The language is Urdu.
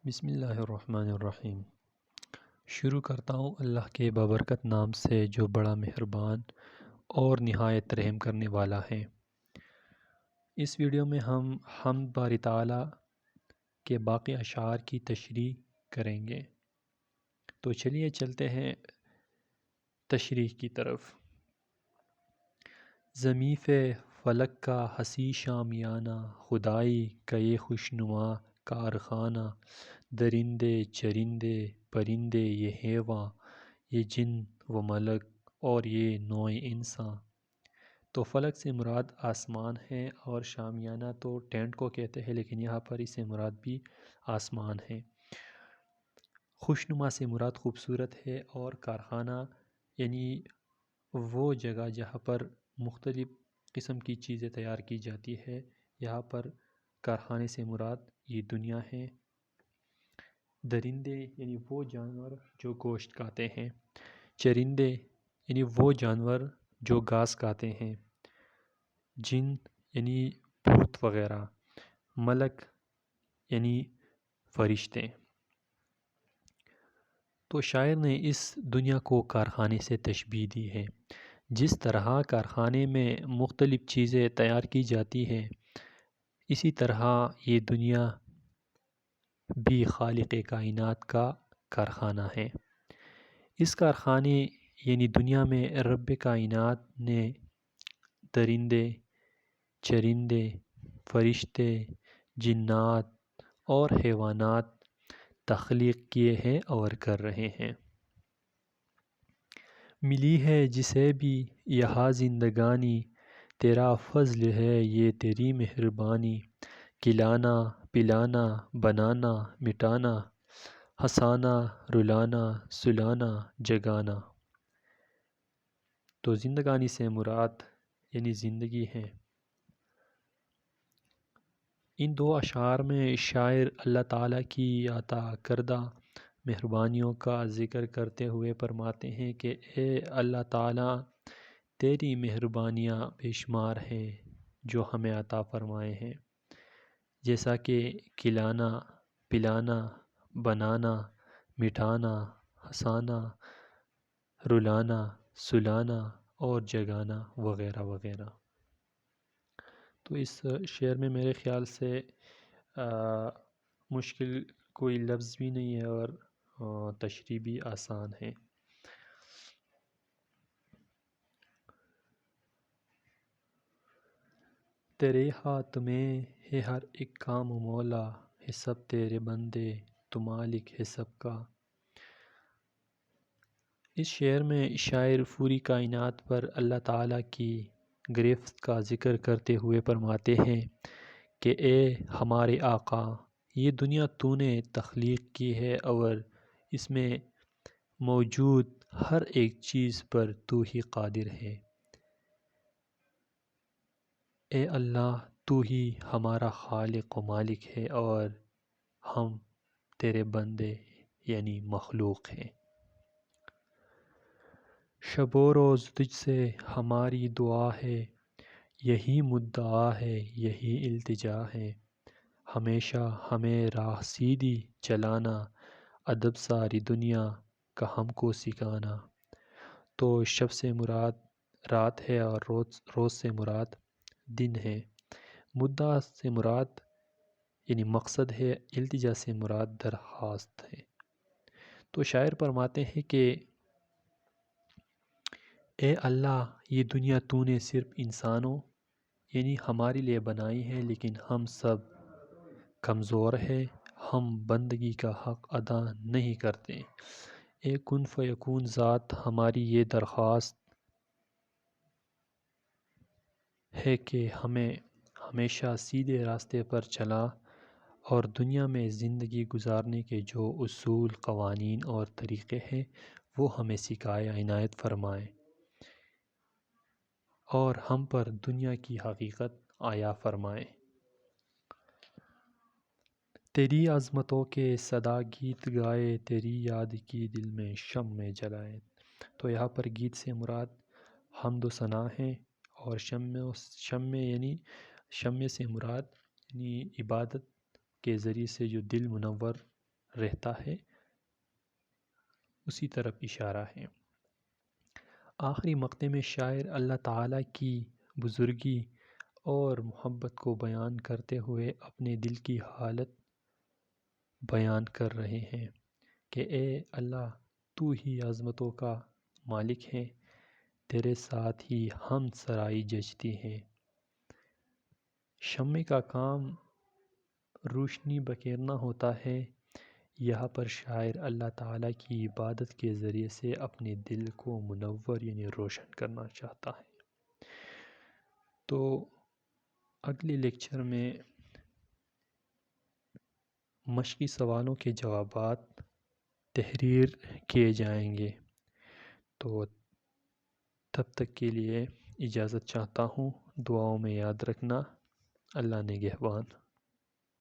بسم اللہ الرحمن الرحیم۔ شروع کرتا ہوں اللہ کے بابرکت نام سے جو بڑا مہربان اور نہایت رحم کرنے والا ہے۔ اس ویڈیو میں ہم حمد باری تعالیٰ کے باقی اشعار کی تشریح کریں گے، تو چلیے چلتے ہیں تشریح کی طرف۔ ضمیف فلک کا حسی شامیانہ، خدائی کا یہ خوشنما کارخانہ، درندے چرندے پرندے یہ حیواں، یہ جن و ملک اور یہ نوع انسان۔ تو فلک سے مراد آسمان ہے اور شامیانہ تو ٹینٹ کو کہتے ہیں، لیکن یہاں پر اس سے مراد بھی آسمان ہے۔ خوشنما سے مراد خوبصورت ہے، اور کارخانہ یعنی وہ جگہ جہاں پر مختلف قسم کی چیزیں تیار کی جاتی ہے۔ یہاں پر کارخانے سے مراد یہ دنیا ہے۔ درندے یعنی وہ جانور جو گوشت کھاتے ہیں، چرندے یعنی وہ جانور جو گھاس کھاتے ہیں، جن یعنی بھوت وغیرہ، ملک یعنی فرشتے۔ تو شاعر نے اس دنیا کو کارخانے سے تشبیہ دی ہے۔ جس طرح کارخانے میں مختلف چیزیں تیار کی جاتی ہیں، اسی طرح یہ دنیا بھی خالق کائنات کا کارخانہ ہے۔ اس کارخانے یعنی دنیا میں رب کائنات نے درندے، چرندے، فرشتے، جنات اور حیوانات تخلیق کیے ہیں اور کر رہے ہیں۔ ملی ہے جسے بھی یہاں زندگانی، تیرا فضل ہے یہ تیری مہربانی، کھلانا پلانا بنانا مٹانا، ہنسانا رلانا سلانا جگانا۔ تو زندگانی سے مراد یعنی زندگی ہے۔ ان دو اشعار میں شاعر اللہ تعالیٰ کی عطا کردہ مہربانیوں کا ذکر کرتے ہوئے فرماتے ہیں کہ اے اللہ تعالیٰ، تیری مہربانیاں بے شمار ہیں جو ہمیں عطا فرمائے ہیں، جیسا کہ کھلانا پلانا بنانا مٹھانا ہنسانا رلانا سلانا اور جگانا وغیرہ وغیرہ۔ تو اس شعر میں میرے خیال سے مشکل کوئی لفظ بھی نہیں ہے اور تشریح بھی آسان ہے۔ تیرے ہاتھ میں ہے ہر ایک کام مولا، ہے سب تیرے بندے تو مالک ہے سب کا۔ اس شعر میں شاعر پوری کائنات پر اللہ تعالیٰ کی گرفت کا ذکر کرتے ہوئے فرماتے ہیں کہ اے ہمارے آقا، یہ دنیا تو نے تخلیق کی ہے اور اس میں موجود ہر ایک چیز پر تو ہی قادر ہے۔ اے اللہ، تو ہی ہمارا خالق و مالک ہے اور ہم تیرے بندے یعنی مخلوق ہیں۔ شب و روز تجھ سے ہماری دعا ہے، یہی مدعا ہے یہی التجا ہے، ہمیشہ ہمیں راہ سیدھی چلانا، ادب ساری دنیا کا ہم کو سکھانا۔ تو شب سے مراد رات ہے اور روز سے مراد دن ہے، مدعا سے مراد یعنی مقصد ہے، التجا سے مراد درخواست ہے۔ تو شاعر فرماتے ہیں کہ اے اللہ، یہ دنیا تو نے صرف انسانوں یعنی ہمارے لیے بنائی ہے، لیکن ہم سب کمزور ہیں، ہم بندگی کا حق ادا نہیں کرتے۔ اے کن فیکون ذات، ہماری یہ درخواست ہے کہ ہمیں ہمیشہ سیدھے راستے پر چلا اور دنیا میں زندگی گزارنے کے جو اصول قوانین اور طریقے ہیں وہ ہمیں سکھائے، عنایت فرمائے اور ہم پر دنیا کی حقیقت عیا فرمائے۔ تیری عظمتوں کے صدا گیت گائے، تیری یاد کی دل میں شمع جلائے۔ تو یہاں پر گیت سے مراد حمد و ثنا ہے، اور شمع سے مراد یعنی عبادت کے ذریعے سے جو دل منور رہتا ہے اسی طرف اشارہ ہے۔ آخری مقطع میں شاعر اللہ تعالیٰ کی بزرگی اور محبت کو بیان کرتے ہوئے اپنے دل کی حالت بیان کر رہے ہیں کہ اے اللہ، تو ہی عظمتوں کا مالک ہے، تیرے ساتھ ہی ہم سرائی جچتی ہیں۔ شمع کا کام روشنی بکھیرنا ہوتا ہے، یہاں پر شاعر اللہ تعالیٰ کی عبادت کے ذریعے سے اپنے دل کو منور یعنی روشن کرنا چاہتا ہے۔ تو اگلے لیکچر میں مشقی سوالوں کے جوابات تحریر کیے جائیں گے، تو تب تک کے لیے اجازت چاہتا ہوں۔ دعاؤں میں یاد رکھنا۔ اللہ نگہبان۔